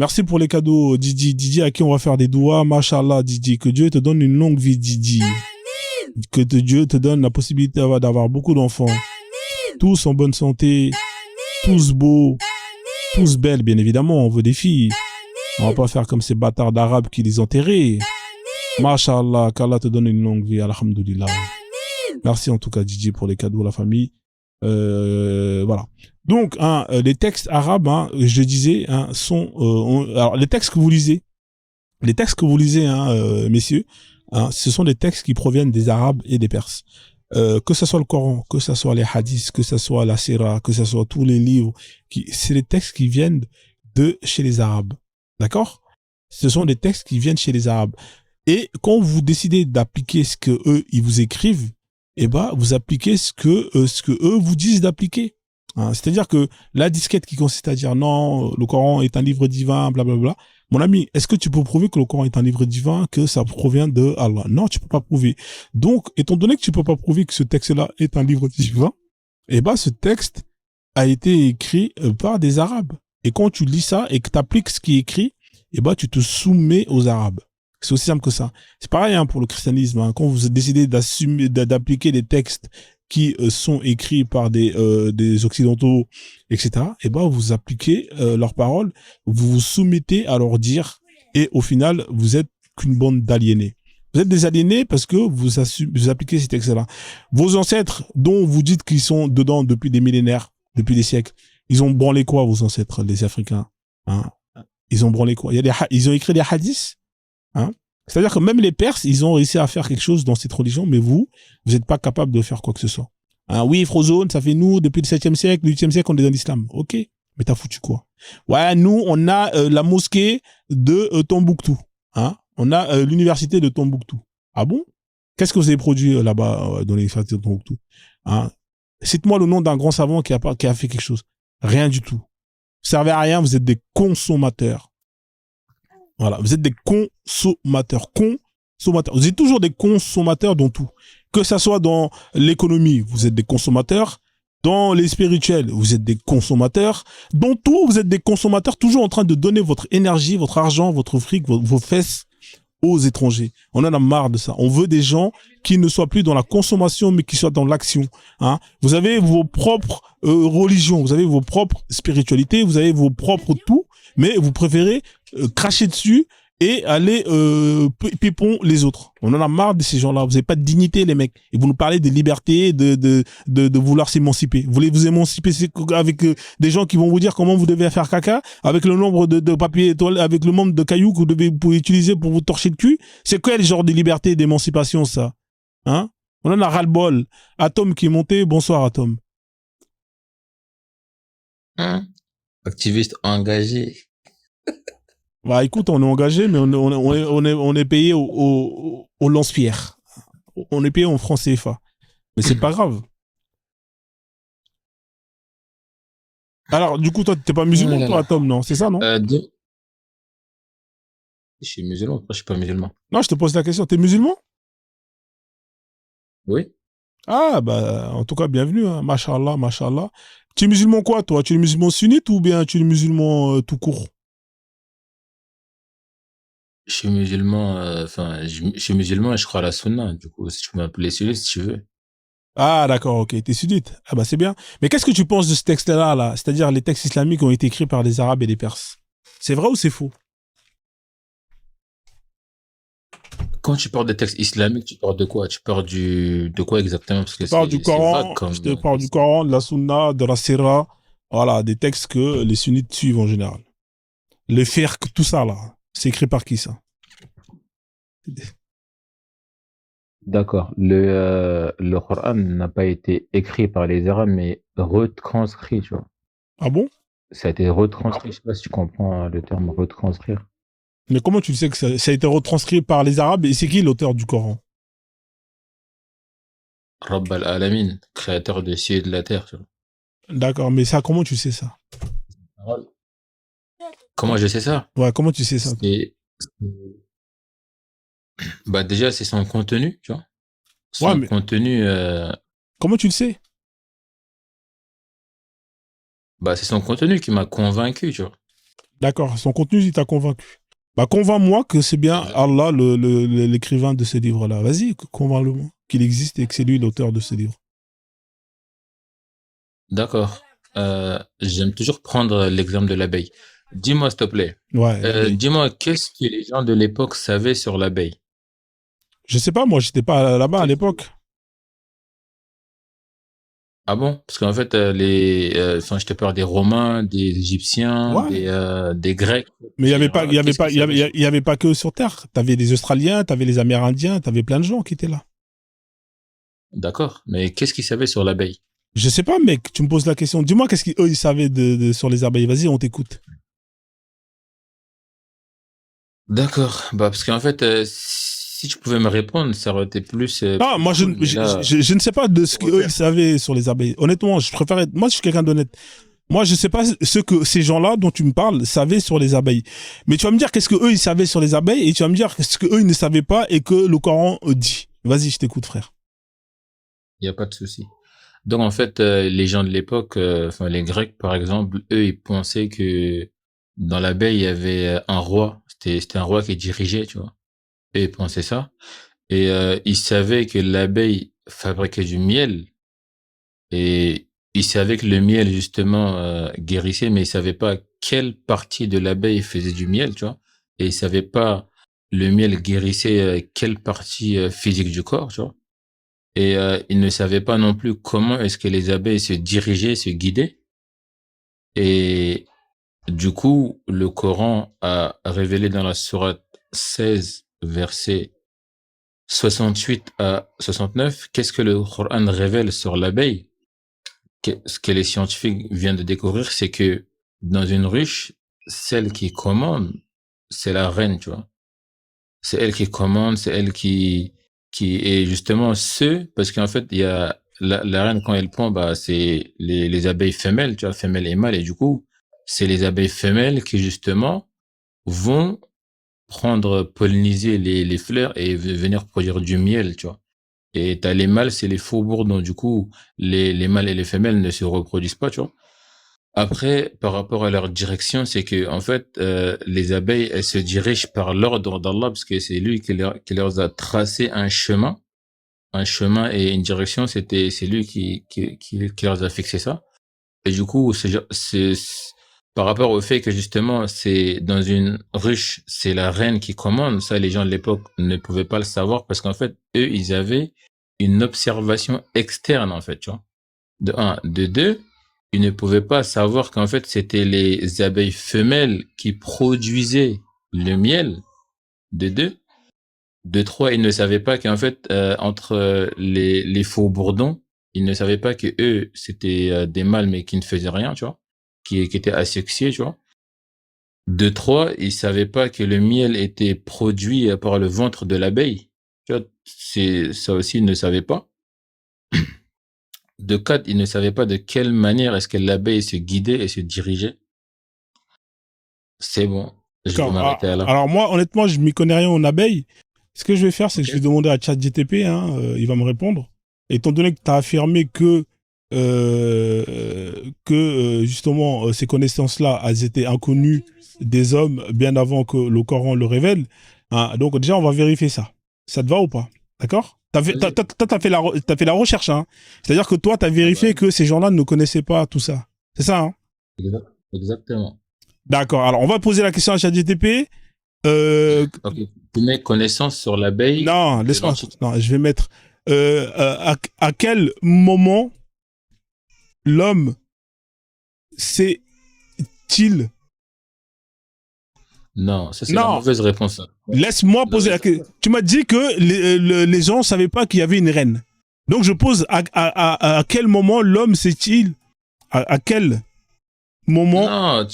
Merci pour les cadeaux, Didi. Didi, à qui on va faire des doigts. Machallah, Didi. Que Dieu te donne une longue vie, Didi. Que Dieu te donne la possibilité d'avoir beaucoup d'enfants. Tous en bonne santé. Tous beaux. Tous belles, bien évidemment. On veut des filles. On va pas faire comme ces bâtards d'arabes qui les enterraient. Machallah, qu'Allah te donne une longue vie. Alhamdulillah. Merci en tout cas, Didi, pour les cadeaux, la famille. Voilà. Donc, les textes arabes, je disais, sont... alors, les textes que vous lisez, messieurs, ce sont des textes qui proviennent des Arabes et des Perses. Que ce soit le Coran, que ce soit les hadiths, que ce soit la Sira, que ce soit tous les livres, c'est des textes qui viennent de chez les Arabes. D'accord? Ce sont des textes qui viennent chez les Arabes. Et quand vous décidez d'appliquer ce que eux ils vous écrivent, eh ben vous appliquez ce que eux vous disent d'appliquer. C'est-à-dire que la disquette qui consiste à dire non, le Coran est un livre divin, blablabla. Mon ami, est-ce que tu peux prouver que le Coran est un livre divin, que ça provient de Allah? Non, tu peux pas prouver. Donc, étant donné que tu peux pas prouver que ce texte-là est un livre divin, eh ben ce texte a été écrit par des Arabes. Et quand tu lis ça et que tu appliques ce qui est écrit, eh ben tu te soumets aux Arabes. C'est aussi simple que ça. C'est pareil pour le christianisme. Quand vous décidez d'appliquer des textes qui sont écrits par des occidentaux, etc., et ben vous appliquez leurs paroles, vous vous soumettez à leur dire, et au final, vous êtes qu'une bande d'aliénés. Vous êtes des aliénés parce que vous appliquez ces textes-là. Vos ancêtres, dont vous dites qu'ils sont dedans depuis des millénaires, depuis des siècles, ils ont branlé quoi, vos ancêtres, les Africains? Ils ont branlé quoi? Ils ont écrit des hadiths. C'est-à-dire que même les Perses, ils ont réussi à faire quelque chose dans cette religion, mais vous n'êtes pas capable de faire quoi que ce soit. Oui, Frozone, ça fait nous, depuis le 7e siècle, le 8e siècle, on est dans l'islam. Ok, mais t'as foutu quoi? Ouais, nous, on a la mosquée de Tombouctou. On a l'université de Tombouctou. Ah bon? Qu'est-ce que vous avez produit là-bas dans l'université de Tombouctou? Cite-moi le nom d'un grand savant qui a fait quelque chose. Rien du tout. Vous servez à rien, vous êtes des consommateurs. Voilà, vous êtes des consommateurs. Vous êtes toujours des consommateurs dans tout. Que ça soit dans l'économie, vous êtes des consommateurs. Dans les spirituels, vous êtes des consommateurs. Dans tout, vous êtes des consommateurs, toujours en train de donner votre énergie, votre argent, votre fric, vos fesses aux étrangers. On en a marre de ça. On veut des gens qui ne soient plus dans la consommation, mais qui soient dans l'action. Vous avez vos propres religions, vous avez vos propres spiritualités, vous avez vos propres tout, mais vous préférez cracher dessus et aller pipon les autres. On en a marre de ces gens-là. Vous n'avez pas de dignité, les mecs. Et vous nous parlez de liberté, de vouloir s'émanciper. Vous voulez vous émanciper avec des gens qui vont vous dire comment vous devez faire caca, avec le nombre de papiers, avec le nombre de cailloux que vous pouvez utiliser pour vous torcher le cul. C'est quoi le genre de liberté et d'émancipation, ça? On en a ras-le-bol. Atom qui est monté. Bonsoir, Atom. Activiste engagé. Bah écoute, on est engagé, mais on est payé au lance-pierre. On est payé en francs CFA. Mais c'est pas grave. Alors, du coup, toi, t'es pas musulman, toi, Tom, non? C'est ça, non? Je suis musulman, pourquoi je suis pas musulman? Non, je te pose la question. T'es musulman? Oui. Ah, bah, en tout cas, bienvenue, Mashallah, Mashallah. Tu es musulman quoi, toi? Tu es musulman sunnite ou bien tu es musulman tout court? Je suis musulman, je suis musulman et je crois à la sunna. Du coup, si tu peux m'appeler sunnite, si tu veux. Ah, d'accord, ok. T'es sunnite. Ah, bah, c'est bien. Mais qu'est-ce que tu penses de ce texte-là, là? C'est-à-dire les textes islamiques ont été écrits par les Arabes et les Perses. C'est vrai ou c'est faux? Quand tu parles des textes islamiques, tu parles de quoi? Tu parles de quoi exactement? Parce que Je te parle du Coran, je te parle du Coran, de la Sunna, de la Sira. Voilà, des textes que les sunnites suivent en général. Le fiqh, tout ça, là. C'est écrit par qui, ça? D'accord. Le Coran n'a pas été écrit par les Arabes, mais retranscrit, tu vois. Ah bon? Ça a été retranscrit. Je sais pas si tu comprends le terme retranscrire. Mais comment tu sais que ça a été retranscrit par les Arabes et c'est qui l'auteur du Coran? Rabb al-Alamin, créateur des cieux et de la terre, tu vois. D'accord, mais ça, comment tu sais ça? Comment je sais ça? Ouais, comment tu sais ça? Bah déjà, c'est son contenu, tu vois. Ouais, mais Contenu. comment tu le sais? Bah c'est son contenu qui m'a convaincu, tu vois. D'accord, son contenu, il t'a convaincu. Bah, convainc-moi que c'est bien Exact. Allah, l'écrivain de ce livre-là. Vas-y, convainc-le-moi qu'il existe et que c'est lui l'auteur de ce livre. D'accord. J'aime toujours prendre l'exemple de l'abeille. Dis-moi, s'il te plaît. Ouais, l'abeille. Dis-moi, qu'est-ce que les gens de l'époque savaient sur l'abeille? Je sais pas, moi, j'étais pas là-bas à Qu'est-ce l'époque. Ah bon? Parce qu'en fait, enfin, je te parle des Romains, des Égyptiens, Ouais. des Grecs. Mais Qu'est-ce qu'ils savaient sur... il y avait pas que eux sur Terre. T'avais les Australiens, t'avais les Amérindiens, t'avais plein de gens qui étaient là. D'accord. Mais qu'est-ce qu'ils savaient sur l'abeille? Je sais pas, mec, tu me poses la question. Dis-moi qu'est-ce qu'eux, ils savaient sur les abeilles. Vas-y, on t'écoute. D'accord. Bah, parce qu'en fait, si tu pouvais me répondre, ça aurait été Non, plus moi, cool. Mais là, je ne sais pas de ce faut qu'eux, ils refaire. savaient sur les abeilles. Honnêtement, je préfère être, moi, je suis quelqu'un d'honnête. Moi, je sais pas ce que ces gens-là dont tu me parles savaient sur les abeilles. Mais tu vas me dire qu'est-ce que eux, ils savaient sur les abeilles et tu vas me dire ce que eux, ils ne savaient pas et que le Coran dit. Vas-y, je t'écoute, frère. Il n'y a pas de souci. Donc, en fait, les gens de l'époque, enfin, les Grecs, par exemple, eux, ils pensaient que dans l'abeille, il y avait un roi. C'était un roi qui dirigeait, tu vois. Et ils pensaient ça. Et ils savaient que l'abeille fabriquait du miel. Et ils savaient que le miel, justement, guérissait, mais ils savaient pas quelle partie de l'abeille faisait du miel, tu vois. Et ils savaient pas le miel guérissait quelle partie physique du corps, tu vois. Et ils ne savaient pas non plus comment est-ce que les abeilles se dirigeaient, se guidaient. Et du coup, le Coran a révélé dans la sourate 16, verset 68 à 69, qu'est-ce que le Coran révèle sur l'abeille? Ce que les scientifiques viennent de découvrir, c'est que dans une ruche, celle qui commande, c'est la reine, tu vois. C'est elle qui commande, c'est elle qui est justement parce qu'en fait, il y a la reine quand elle pond, bah, c'est les abeilles femelles, tu vois, femelles et mâles, et du coup, c'est les abeilles femelles qui justement vont prendre, polliniser les fleurs et venir produire du miel, tu vois. Et t'as les mâles, c'est les faux bourdons. Du coup, les mâles et les femelles ne se reproduisent pas, tu vois. Après, par rapport à leur direction, c'est que en fait, les abeilles, elles se dirigent par l'ordre d'Allah parce que c'est lui qui leur a tracé un chemin et une direction. C'est lui qui leur a fixé ça. Et du coup, par rapport au fait que justement, c'est dans une ruche, c'est la reine qui commande. Ça, les gens de l'époque ne pouvaient pas le savoir parce qu'en fait, eux, ils avaient une observation externe, en fait, tu vois. De un. De deux, ils ne pouvaient pas savoir qu'en fait, c'était les abeilles femelles qui produisaient le miel. De deux. De trois, ils ne savaient pas qu'en fait, entre les faux bourdons, ils ne savaient pas que eux, c'était des mâles, mais qui ne faisaient rien, tu vois, qui étaient asexués, tu vois. De trois, ils savaient pas que le miel était produit par le ventre de l'abeille. Tu vois, ça aussi, ils ne savaient pas. De quatre, ils ne savaient pas de quelle manière est-ce que l'abeille se guidait et se dirigeait. C'est bon, je vais D'accord. m'arrêter là. Alors moi, honnêtement, je m'y connais rien en abeilles. Ce que je vais faire, c'est que Ok. je vais demander à ChatGTP, hein, il va me répondre. Et étant donné que tu as affirmé que justement ces connaissances-là, elles étaient inconnues des hommes bien avant que le Coran le révèle, hein, donc déjà on va vérifier ça. Ça te va ou pas? D'accord? Vas-y. T'as fait la recherche, hein. C'est-à-dire que toi, tu as Ah bah vérifié oui. que ces gens-là ne connaissaient pas tout ça. C'est ça, hein? Exactement. D'accord. Alors on va poser la question à ChatGTP. Euh, Ok. Tu mets connaissance sur l'abeille non, de laisse-moi. l'Antiquité. Non, je vais mettre. À quel moment l'homme sait-il. Non, ça c'est la Non, mauvaise réponse, ça. laisse-moi Non, poser mais la question. Tu m'as dit que les gens ne savaient pas qu'il y avait une reine. Donc je pose à quel moment l'homme sait-il. À quel moment non,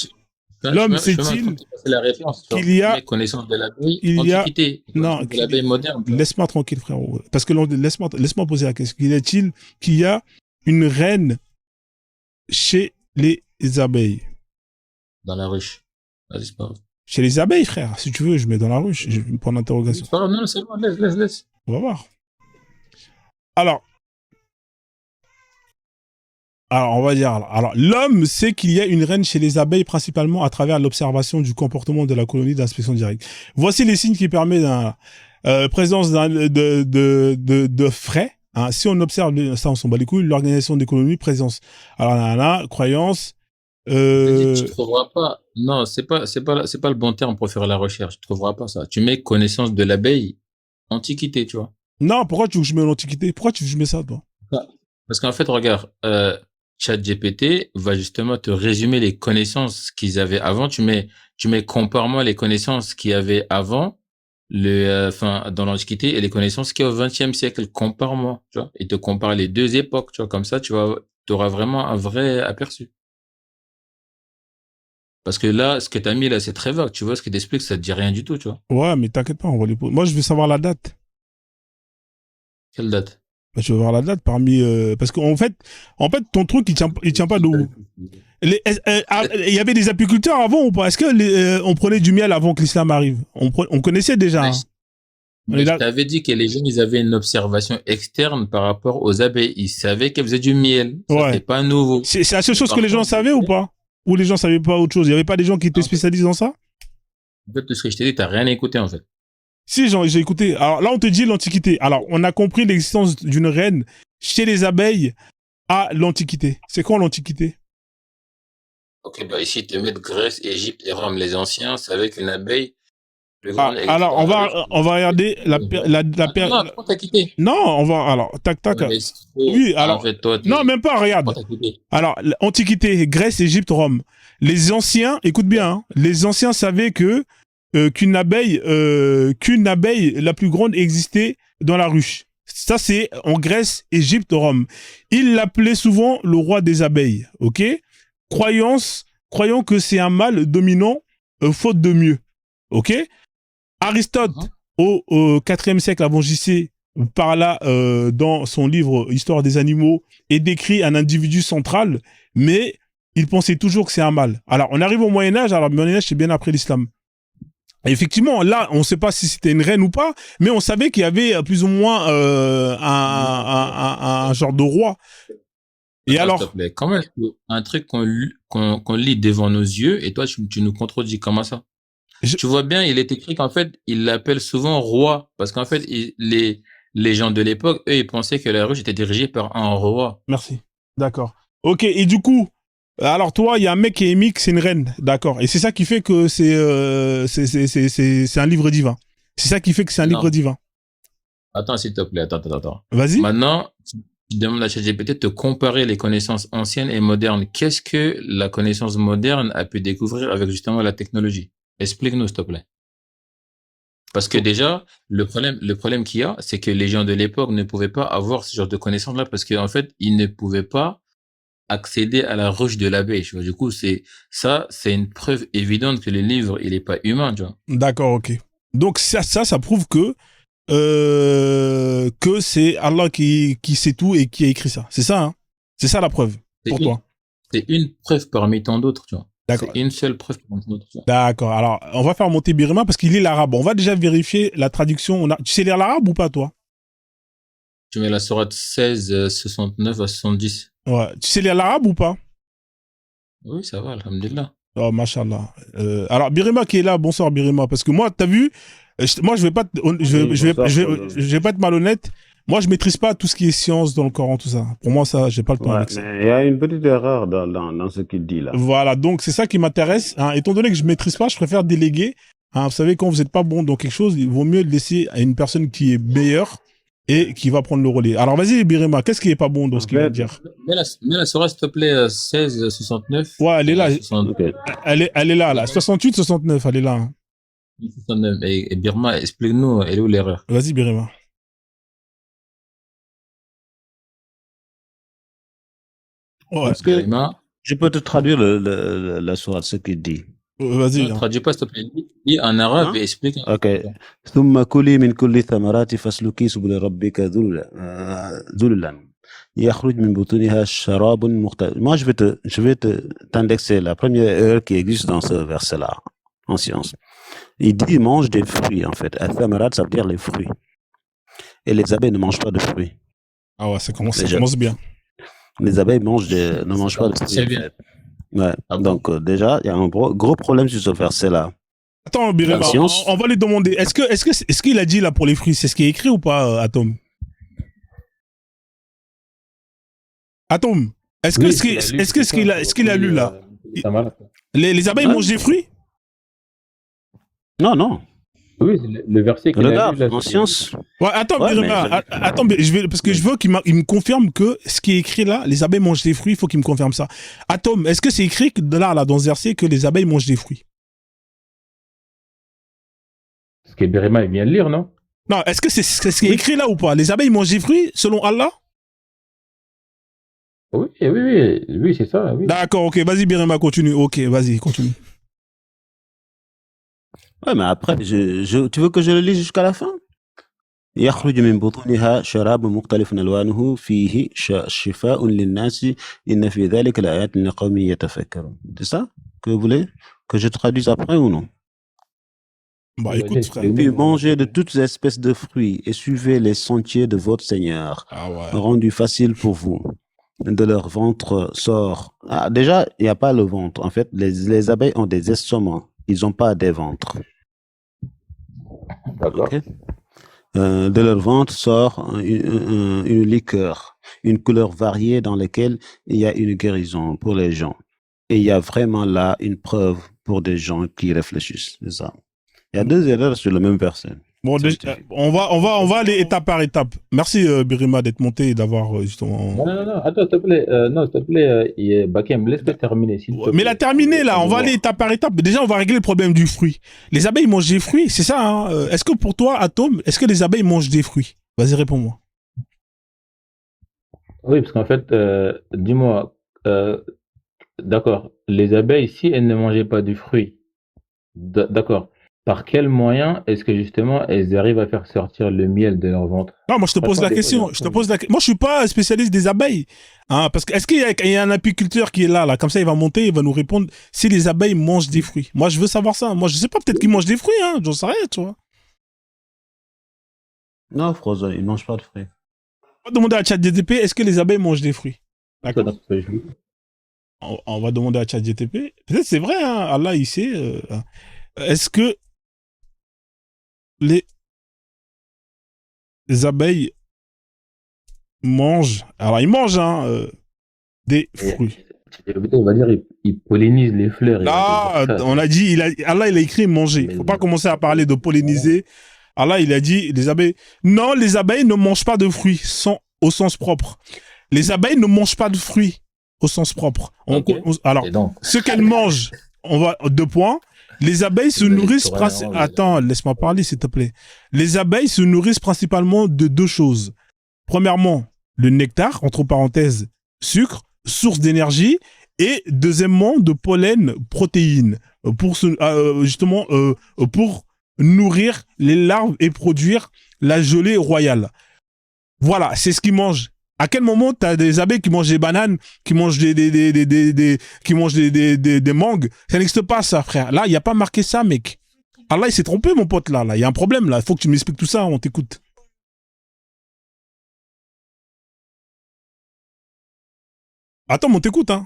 l'homme je suis même en train sait-il de te passer la réponse, tu vois. qu'il y Tu a. mets connaissance de l'abeille Il y a. antiquité, Non, connaissance de l'abeille moderne, tu vois. laisse-moi tranquille, frérot. Parce que laisse-moi poser la question. Qu'il est-il qu'il y a une reine chez les abeilles? Dans la ruche. Vas-y, c'est pas grave. Chez les abeilles, frère. Si tu veux, je mets dans la ruche. Je vais prendre l'interrogation. C'est pas grave, non, c'est bon, laisse. On va voir. Alors, Alors, on va dire, alors, l'homme sait qu'il y a une reine chez les abeilles principalement à travers l'observation du comportement de la colonie d'inspection directe. Voici les signes qui permettent présence de frais. Hein. Si on observe, ça on s'en bat les couilles, l'organisation des colonies, présence. Alors, croyance. Tu trouveras pas. Non, c'est pas le bon terme pour faire la recherche. Tu trouveras pas ça. Tu mets connaissance de l'abeille, antiquité, tu vois. Non, pourquoi tu veux que je mette l'antiquité? Pourquoi tu veux que je mette ça, toi? Parce qu'en fait, regarde, ChatGPT va justement te résumer les connaissances qu'ils avaient avant. Tu mets compare-moi les connaissances qu'il y avait avant, dans l'Antiquité et les connaissances qu'il y a au XXe siècle. Compare-moi, tu vois. Et te compare les deux époques, tu vois. Comme ça, tu auras vraiment un vrai aperçu. Parce que là, ce que t'as mis là, c'est très vague. Tu vois, ce que t'expliques, ça te dit rien du tout, tu vois. Ouais, mais t'inquiète pas, on va les poser. Moi, je veux savoir la date. Quelle date? Bah, je veux voir la date parmi, parce qu'en fait, ton truc, il tient pas de où. Il y avait des apiculteurs avant ou pas? Est-ce que on prenait du miel avant que l'islam arrive? On connaissait déjà. Hein. Mais je t'avais dit que les gens, ils avaient une observation externe par rapport aux abeilles. Ils savaient qu'elles faisaient du miel. Ça, Ouais. c'est pas nouveau. C'est la seule chose que les gens savaient ou pas? Ou les gens savaient pas autre chose? Il y avait pas des gens qui étaient spécialisés dans ça? En fait, tout ce que je t'ai dit, t'as rien écouté, en fait. Si, j'ai écouté. Alors là, on te dit l'Antiquité. Alors, on a compris l'existence d'une reine chez les abeilles à l'Antiquité. C'est quoi l'Antiquité? Ok, bah ici, ils te mettent Grèce, Égypte et Rome. Les anciens savaient qu'une abeille, plus grande, existe Alors, dans la ruche. on va regarder Non, pourquoi t'as quitté? Non, on va, alors, tac, tac. Oui, alors, en fait, toi, non, même pas, regarde. pourquoi t'as quitté? Alors, l'Antiquité, Grèce, Égypte, Rome. Les anciens, écoute bien, hein, les anciens savaient que qu'une abeille, la plus grande existait dans la ruche. Ça, c'est en Grèce, Égypte, Rome. Ils l'appelaient souvent le roi des abeilles, ok? Croyant que c'est un mâle dominant, faute de mieux, ok? Aristote, au IVe siècle avant JC, parla dans son livre Histoire des animaux et décrit un individu central, mais il pensait toujours que c'est un mâle. Alors, on arrive au Moyen-Âge. Alors, le Moyen-Âge, c'est bien après l'islam. Et effectivement, là, on ne sait pas si c'était une reine ou pas, mais on savait qu'il y avait plus ou moins un genre de roi. Et alors, s'il te plaît, comment est-ce que un truc qu'on lit devant nos yeux et toi, tu nous contredis, comment ça? Tu vois bien, il est écrit qu'en fait, il l'appelle souvent roi, parce qu'en fait, les gens de l'époque, eux, ils pensaient que la ruche était dirigée par un roi. Merci. D'accord. Ok, et du coup, alors toi, il y a un mec qui est émis que c'est une reine, d'accord. Et c'est ça qui fait que c'est un livre divin. C'est ça qui fait que c'est un livre divin. Attends, s'il te plaît, attends. Vas-y. Maintenant, tu demandes à ChatGPT de te comparer les connaissances anciennes et modernes. Qu'est-ce que la connaissance moderne a pu découvrir avec justement la technologie? Explique-nous, s'il te plaît. Parce que déjà, le problème qu'il y a, c'est que les gens de l'époque ne pouvaient pas avoir ce genre de connaissances-là parce qu'en fait, ils ne pouvaient pas accéder à la ruche de l'abeille. Tu vois. Du coup, c'est une preuve évidente que le livre, il est pas humain, tu vois. D'accord, ok. Donc ça prouve que c'est Allah qui sait tout et qui a écrit ça. C'est ça, hein? C'est ça la preuve pour toi. C'est une preuve parmi tant d'autres, tu vois. D'accord. C'est une seule preuve parmi tant d'autres. D'accord. Alors, on va faire monter Birima parce qu'il lit l'arabe. On va déjà vérifier la traduction. Tu sais lire l'arabe ou pas, toi? Tu mets la sourate 16, 69 à 70. Ouais. Tu sais lire l'arabe ou pas? Oui, ça va, alhamdulillah. Oh, machallah. Alors, Birima qui est là, bonsoir Birima. Parce que moi, t'as vu, moi, je vais pas être malhonnête. Moi, je maîtrise pas tout ce qui est science dans le Coran, tout ça. Pour moi, ça, j'ai pas le temps avec ça. Il y a une petite erreur dans ce qu'il dit là. Voilà, donc c'est ça qui m'intéresse. Hein. Étant donné que je maîtrise pas, je préfère déléguer. Hein. Vous savez, quand vous n'êtes pas bon dans quelque chose, il vaut mieux le laisser à une personne qui est meilleure et qui va prendre le relais. Alors, vas-y, Birima, qu'est-ce qui est pas bon dans ce qu'il va dire? Mets la sourate, s'il te plaît, 16, 69. Ouais, elle est là. Okay. Elle est là. 68, 69, elle est là. Hein. 69. Et Birma, explique-nous, elle est où l'erreur? Vas-y, Birima. Ouais. Est-ce que je peux te traduire la sourate, ce qu'il dit? Vas-y. Ne traduis pas, s'il te plaît. Dis en arabe et explique. Ok. ثم كلي من كل الثمرات فاسلكي سبل ربك ذللا يخرج من بطونها شراب مختلف. Moi, je vais t'indexer la première erreur qui existe dans ce verset-là, en science. Il dit, mange des fruits, en fait. Al-thamarat, ça veut dire les fruits. Et les abeilles ne mangent pas de fruits. Ah ouais, ça commence bien. Les abeilles ne C'est mangent pas ça, de fruits, c'est en bien. fait. Ouais. Ah bon? Donc, déjà, il y a un gros problème sur ce verset-là. Attends, La Birima, science. on va lui demander, est-ce qu'il a dit là pour les fruits, c'est ce qui est écrit ou pas, Atom? Atom, Oui, ce qu'il a lu, c'était ça. est-ce qu'il a lu là? Ça va, là. Les abeilles Ouais. mangent des fruits? Non. Oui, c'est le verset qu'il a lu, Regarde, là. en science. Ouais, attends, Ouais, mais Birima, attends, parce que je veux il me confirme que ce qui est écrit là, les abeilles mangent des fruits, il faut qu'il me confirme ça. Atom, est-ce que c'est écrit là, dans ce verset, que les abeilles mangent des fruits? Ce que Berima il vient de lire, non? Non, est-ce que c'est ce qui est écrit là ou pas? Les abeilles mangent des fruits, selon Allah? Oui, c'est ça, oui. D'accord, ok, vas-y, Birima, continue. Ok, vas-y, continue. Ouais, mais après, tu veux que je le lise jusqu'à la fin? يخرج من بطونها شراب مختلف ألوانه فيه شفاء للناس إن في ذلك لآيات لقوم يتفكرون. C'est ça que vous voulez que je traduise après ou non? Bah Oui, écoute, vas-y, frère. explique-nous. Puis mangez de toutes espèces de fruits et suivez les sentiers de votre Seigneur, Ah ouais. rendu facile pour vous. De leur ventre sort. Ah, déjà, il n'y a pas le ventre. En fait, les abeilles ont des estomacs. Ils n'ont pas des ventres. D'accord. Ok. De leur ventre sort une liqueur, une couleur variée dans laquelle il y a une guérison pour les gens. Et il y a vraiment là une preuve pour des gens qui réfléchissent. C'est ça. Il y a deux erreurs sur le même verset. Bon, on va aller étape par étape. Merci Birima d'être monté et d'avoir justement. Non, attends, s'il te plaît, Bakem, laisse-le terminer, s'il te plaît. Mais la terminer là, on va aller étape par étape. Déjà, on va régler le problème du fruit. Les abeilles mangent des fruits, c'est ça, hein? Est-ce que pour toi, Atom, est-ce que les abeilles mangent des fruits? Vas-y, réponds-moi. Oui, parce qu'en fait, dis-moi, d'accord, les abeilles, si elles ne mangeaient pas du fruit, d'accord, par quel moyen est-ce que justement elles arrivent à faire sortir le miel de leur ventre? Non, moi je te pose la question. Moi je suis pas spécialiste des abeilles, hein, parce que est-ce qu'il y a un apiculteur qui est là, comme ça il va monter, il va nous répondre si les abeilles mangent des fruits. Moi je veux savoir ça. Moi je sais pas, peut-être qu'ils mangent des fruits, hein, j'en sais rien, tu vois. Non, Frozen, ils ne mangent pas de fruits. On va demander à ChatGPT, est-ce que les abeilles mangent des fruits? D'accord. Dans ce jeu. On va demander à ChatGPT. Peut-être c'est vrai, hein, Allah il sait. Est-ce que les abeilles mangent, alors ils mangent des fruits. On va dire ils pollinisent les fleurs. Là, on a dit, Allah il a écrit manger. Faut pas commencer à parler de polliniser. Allah il a dit les abeilles. Non, les abeilles ne mangent pas de fruits au sens propre. Les abeilles ne mangent pas de fruits au sens propre. Alors, ce qu'elles mangent, on va 2 points. Les abeilles se nourrissent principalement. Attends, laisse-moi parler, s'il te plaît. Les abeilles se nourrissent principalement de 2 choses. Premièrement, le nectar, entre parenthèses, sucre, source d'énergie, et deuxièmement, de pollen, protéines, justement, pour nourrir les larves et produire la gelée royale. Voilà, c'est ce qu'ils mangent. À quel moment t'as des abeilles qui mangent des bananes, qui mangent qui mangent des mangues? Ça n'existe pas, ça, frère. Là, il n'y a pas marqué ça, mec. Allah, il s'est trompé, mon pote, là. Il y a un problème, là. Il faut que tu m'expliques tout ça, on t'écoute. Attends, on t'écoute, hein.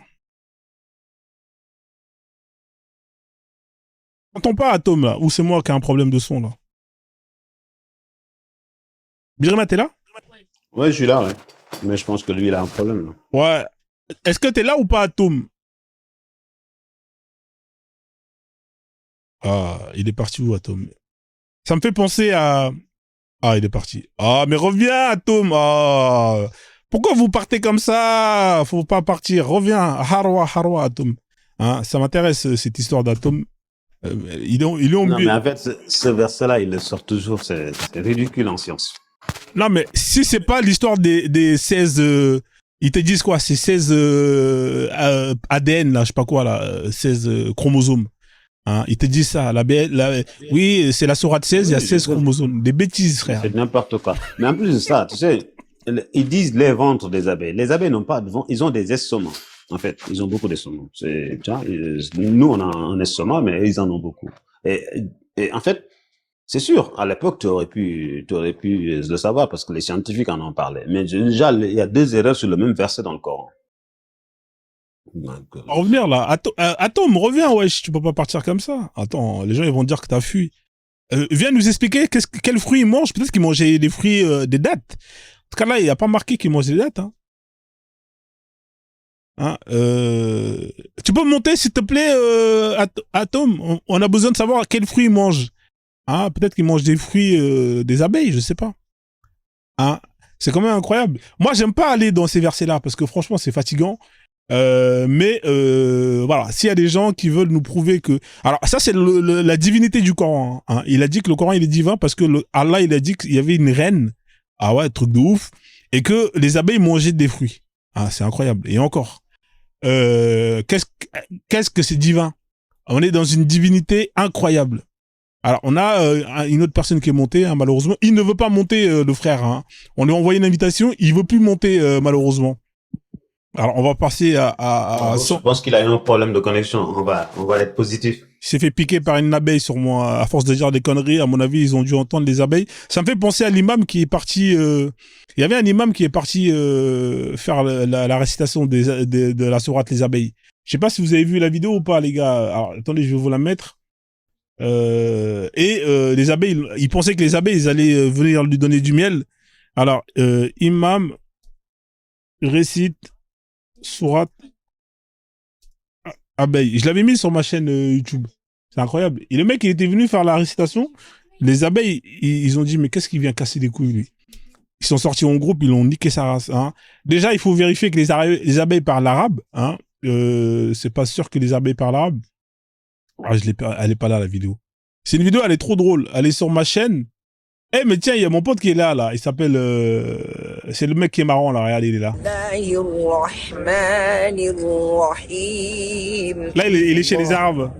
T'entends pas, Atom, là? Ou c'est moi qui ai un problème de son, là? Birima, t'es là? Ouais, je suis là, ouais. Mais je pense que lui, il a un problème, là. Ouais. Est-ce que t'es là ou pas, Atom? Ah, il est parti où, Atom? Ça me fait penser à... Ah, il est parti. Ah, mais reviens, Atom. Ah, pourquoi vous partez comme ça? Faut pas partir. Reviens. Harwa, Atom. Hein, ça m'intéresse, cette histoire d'Atom. Il est au Non, milieu. mais en fait, ce verset-là, il le sort toujours. C'est ridicule en science. Non, mais si c'est pas l'histoire des 16... ils te disent quoi? C'est 16 ADN, là, je sais pas quoi, là. 16 chromosomes. Hein, ils te disent ça. Oui, c'est la sourate 16, il y a 16 chromosomes. Des bêtises, frère. C'est n'importe quoi. Mais en plus de ça, tu sais, ils disent les ventres des abeilles. Les abeilles n'ont pas de ventre, ils ont des estomacs. En fait, ils ont beaucoup d'estomacs. Nous, on a un estomac, mais ils en ont beaucoup. Et en fait, c'est sûr, à l'époque, tu aurais pu le savoir parce que les scientifiques en ont parlé. Mais déjà, il y a 2 erreurs sur le même verset dans le Coran. Donc, On va revenir là. Attends, reviens, wesh. Tu peux pas partir comme ça. Attends, les gens ils vont dire que t'as fui. Viens nous expliquer quels fruits ils mangent. Peut-être qu'ils mangeaient des fruits, des dattes. En tout cas là, il n'y a pas marqué qu'ils mangeaient des dattes. Hein. Hein, tu peux monter s'il te plaît, Atom. On a besoin de savoir quels fruits ils mangent. Hein, peut-être qu'ils mangent des fruits des abeilles, je sais pas. Hein, c'est quand même incroyable. Moi, j'aime pas aller dans ces versets-là parce que franchement, c'est fatigant. Mais voilà, s'il y a des gens qui veulent nous prouver que, alors ça c'est la divinité du Coran. Hein. Il a dit que le Coran il est divin parce que Allah il a dit qu'il y avait une reine, ah ouais, truc de ouf, et que les abeilles mangeaient des fruits. Ah, c'est incroyable. Et encore, qu'est-ce que c'est divin? On est dans une divinité incroyable. Alors on a une autre personne qui est montée, hein, malheureusement, il ne veut pas monter le frère. Hein. On lui a envoyé une invitation, il veut plus monter malheureusement. Alors, on va passer à je pense qu'il a eu un problème de connexion. On va être positif. Il s'est fait piquer par une abeille sur moi. À force de dire des conneries, à mon avis, ils ont dû entendre les abeilles. Ça me fait penser à l'imam qui est parti... Il y avait un imam qui est parti faire la récitation de la sourate Les Abeilles. Je sais pas si vous avez vu la vidéo ou pas, les gars. Alors, attendez, je vais vous la mettre. Les abeilles, il pensait que les abeilles, ils allaient venir lui donner du miel. Alors, imam récite sourate abeille. Je l'avais mis sur ma chaîne YouTube. C'est incroyable. Et le mec, il était venu faire la récitation. Les abeilles, ils ont dit, mais qu'est-ce qu'il vient casser les couilles, lui? Ils sont sortis en groupe, ils l'ont niqué sa race. Hein. Déjà, il faut vérifier que les abeilles parlent arabe. Hein. C'est pas sûr que les abeilles parlent arabe. Ah, elle est pas là, la vidéo. C'est une vidéo, elle est trop drôle. Elle est sur ma chaîne. Eh, mais tiens, il y a mon pote qui est là. Il s'appelle... c'est le mec qui est marrant, là. Regardez, il est là. Là, il est chez les Arabes.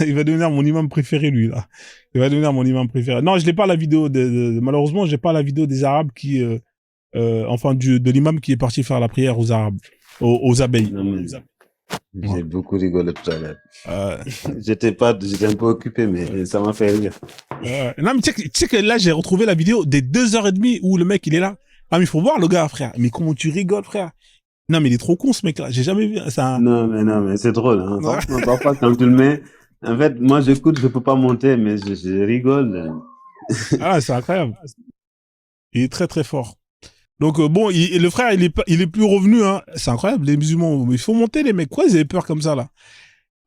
Il va devenir mon imam préféré, lui, là. Il va devenir mon imam préféré. Non, je n'ai pas la vidéo malheureusement, j'ai pas la vidéo des Arabes qui... enfin, de l'imam qui est parti faire la prière aux Arabes. Aux abeilles. Non, mais... J'ai beaucoup rigolé tout à l'heure. J'étais un peu occupé, mais ça m'a fait rire. Non, mais tu sais que là, j'ai retrouvé la vidéo des 2h30 où le mec, il est là. Ah, mais il faut voir le gars, frère. Mais comment tu rigoles, frère? Non, mais il est trop con, ce mec-là. J'ai jamais vu ça. Non, mais c'est drôle. Hein. Franchement, parfois, quand tu le mais, en fait, moi, j'écoute, je peux pas monter, mais je rigole. Ah, c'est incroyable. Il est très, très fort. Donc bon, le frère, il est plus revenu. Hein. C'est incroyable, les musulmans. Mais il faut monter, les mecs. Quoi, ils avaient peur comme ça, là?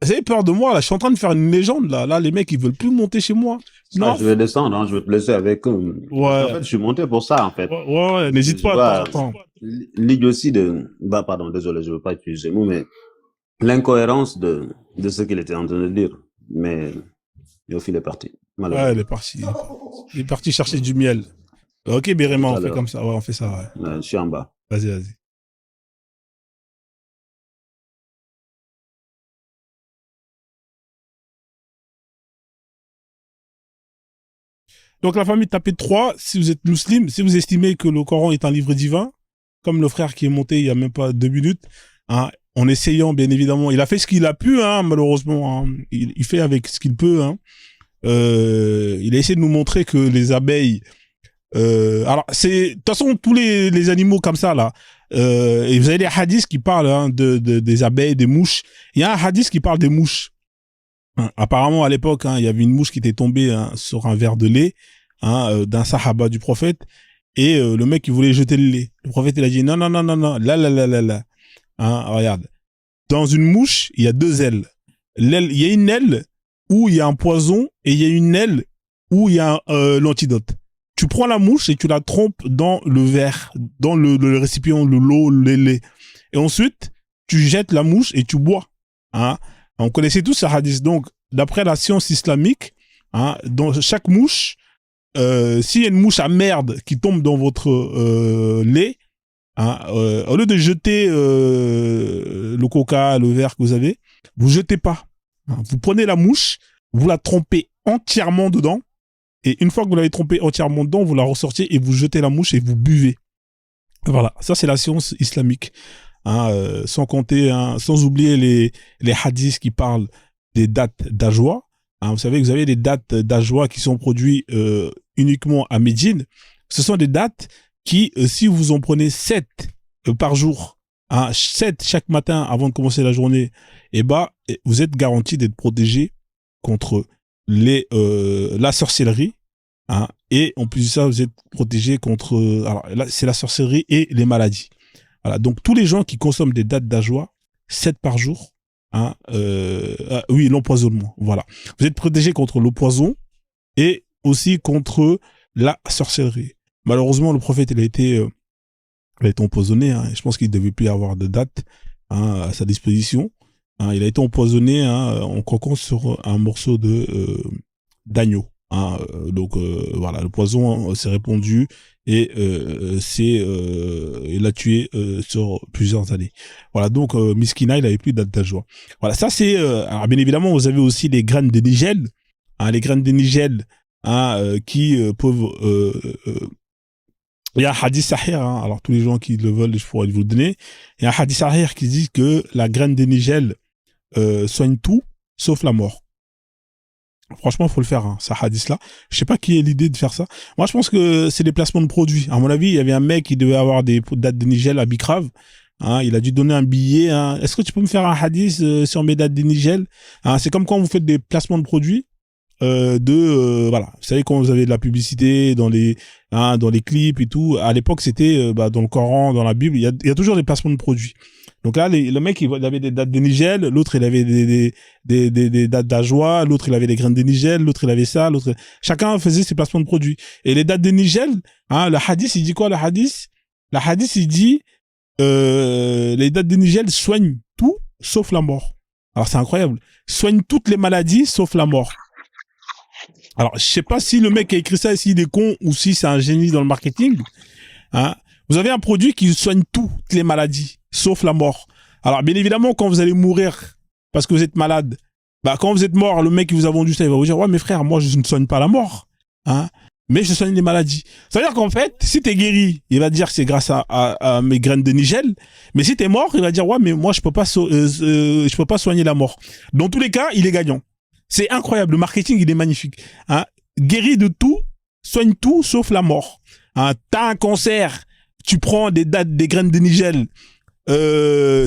Vous avez peur de moi, là? Je suis en train de faire une légende, là. Là, les mecs, ils veulent plus monter chez moi. Non. Ah, je vais descendre, hein. Je vais te laisser avec eux. Ouais. En fait, je suis monté pour ça, en fait. Ouais. N'hésite pas. Attends. Ligue aussi pardon, désolé, je veux pas utiliser le mot, mais l'incohérence de ce qu'il était en train de dire. Mais au fil est parti. Ouais, il est parti. Il est parti chercher du miel. Ok, Béréma, on fait comme ça. Ouais, on fait ça, ouais. Je suis en bas. Vas-y. Donc, la famille, tapez 3 si vous êtes musulman, si vous estimez que le Coran est un livre divin, comme le frère qui est monté il y a même pas 2 minutes, hein, en essayant, bien évidemment. Il a fait ce qu'il a pu, hein, malheureusement. Hein. Il fait avec ce qu'il peut. Hein. Il a essayé de nous montrer que les abeilles... alors, de toute façon, tous les animaux comme ça, là, et vous avez des hadiths qui parlent hein, des abeilles, des mouches. Il y a un hadith qui parle des mouches. Hein, apparemment, à l'époque, hein, il y avait une mouche qui était tombée hein, sur un verre de lait hein, d'un sahaba du prophète, et le mec, il voulait jeter le lait. Le prophète, il a dit non, là. Hein, regarde. Dans une mouche, il y a 2 ailes. Il y a une aile où il y a un poison, et il y a une aile où il y a l'antidote. Tu prends la mouche et tu la trompes dans le verre, dans le récipient, l'eau, le lait. Et ensuite, tu jettes la mouche et tu bois. Hein. On connaissait tous ce hadith. Donc, d'après la science islamique, hein, dans chaque mouche, s'il y a une mouche à merde qui tombe dans votre lait, hein, au lieu de jeter le coca, le verre que vous avez, vous jetez pas. Hein. Vous prenez la mouche, vous la trompez entièrement dedans, et une fois que vous l'avez trompée entièrement dedans, vous la ressortez et vous jetez la mouche et vous buvez. Voilà, ça c'est la science islamique. Hein, sans compter, hein, sans oublier les hadiths qui parlent des dates d'Ajwa. Hein, vous savez que vous avez des dates d'Ajwa qui sont produits uniquement à Médine, ce sont des dates qui, si vous en prenez 7 par jour, 7 chaque matin avant de commencer la journée, et vous êtes garanti d'être protégé contre la sorcellerie, et en plus de ça, vous êtes protégé contre, alors là, c'est la sorcellerie et les maladies. Voilà. Donc, tous les gens qui consomment des dates d'Ajwa, 7 par jour, oui, l'empoisonnement, voilà. Vous êtes protégé contre le poison et aussi contre la sorcellerie. Malheureusement, le prophète, il a été empoisonné, et je pense qu'il ne devait plus avoir de date à sa disposition. Il a été empoisonné en croquant sur un morceau d'agneau. Donc voilà, le poison s'est répandu et il l'a tué sur plusieurs années. Voilà, donc Miskina, il avait plus de date d'Ajwa. Voilà, ça c'est alors bien évidemment, vous avez aussi les graines de nigel, les graines de nigel qui peuvent il y a un hadith sahih, alors tous les gens qui le veulent, je pourrais vous le donner. Il y a un hadith sahih qui dit que la graine de nigel soigne tout sauf la mort. Franchement, faut le faire, ce hadith-là. Je sais pas qui a l'idée de faire ça. Moi, je pense que c'est des placements de produits. À mon avis, il y avait un mec qui devait avoir des dates de nigel à Bicrave. Il a dû donner un billet. Est-ce que tu peux me faire un hadith sur mes dates de nigel? C'est comme quand vous faites des placements de produits. Voilà, vous savez, quand vous avez de la publicité dans les clips et tout, à l'époque c'était dans le Coran, dans la Bible, il y a toujours des placements de produits. Donc là, le mec il avait des dates de nigel, l'autre il avait des dates d'Ajwa, l'autre il avait des graines de nigel, l'autre il avait ça, l'autre chacun faisait ses placements de produits. Et les dates de nigel, le hadith il dit quoi? Le hadith il dit les dates de nigel soignent tout sauf la mort. Alors c'est incroyable, soignent toutes les maladies sauf la mort. Alors, je sais pas si le mec qui a écrit ça, s'il est con ou si c'est un génie dans le marketing. Vous avez un produit qui soigne toutes les maladies, sauf la mort. Alors, bien évidemment, quand vous allez mourir parce que vous êtes malade, quand vous êtes mort, le mec qui vous a vendu ça, il va vous dire, ouais, mais frère, moi, je ne soigne pas la mort. Mais je soigne les maladies. Ça veut dire qu'en fait, si t'es guéri, il va dire que c'est grâce à mes graines de nigel. Mais si t'es mort, il va dire, ouais, mais moi, je peux pas soigner la mort. Dans tous les cas, il est gagnant. C'est incroyable, le marketing il est magnifique. Guéri de tout, soigne tout sauf la mort. T'as un cancer, tu prends des graines de nigel.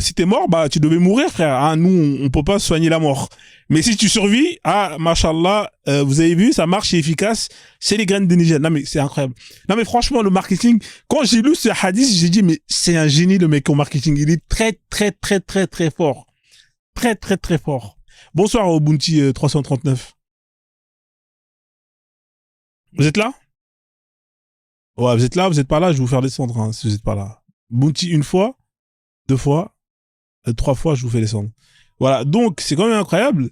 Si t'es mort, tu devais mourir, frère. Nous, on peut pas soigner la mort. Mais si tu survis, machallah, vous avez vu, ça marche, c'est efficace. C'est les graines de nigel. Non mais c'est incroyable. Non mais franchement, le marketing, quand j'ai lu ce hadith, j'ai dit mais c'est un génie le mec au marketing. Il est très très très très très fort, très très très fort. Bonsoir Ubuntu 339. Vous êtes là? Ouais, vous êtes là, vous n'êtes pas là, je vais vous faire descendre si vous n'êtes pas là. Ubuntu une fois, 2 fois, 3 fois, je vous fais descendre. Voilà, donc c'est quand même incroyable.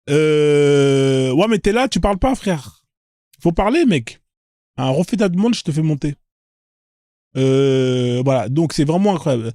Ouais, mais t'es là, tu parles pas, frère. Faut parler, mec. Refais ta demande, je te fais monter. Voilà, donc c'est vraiment incroyable.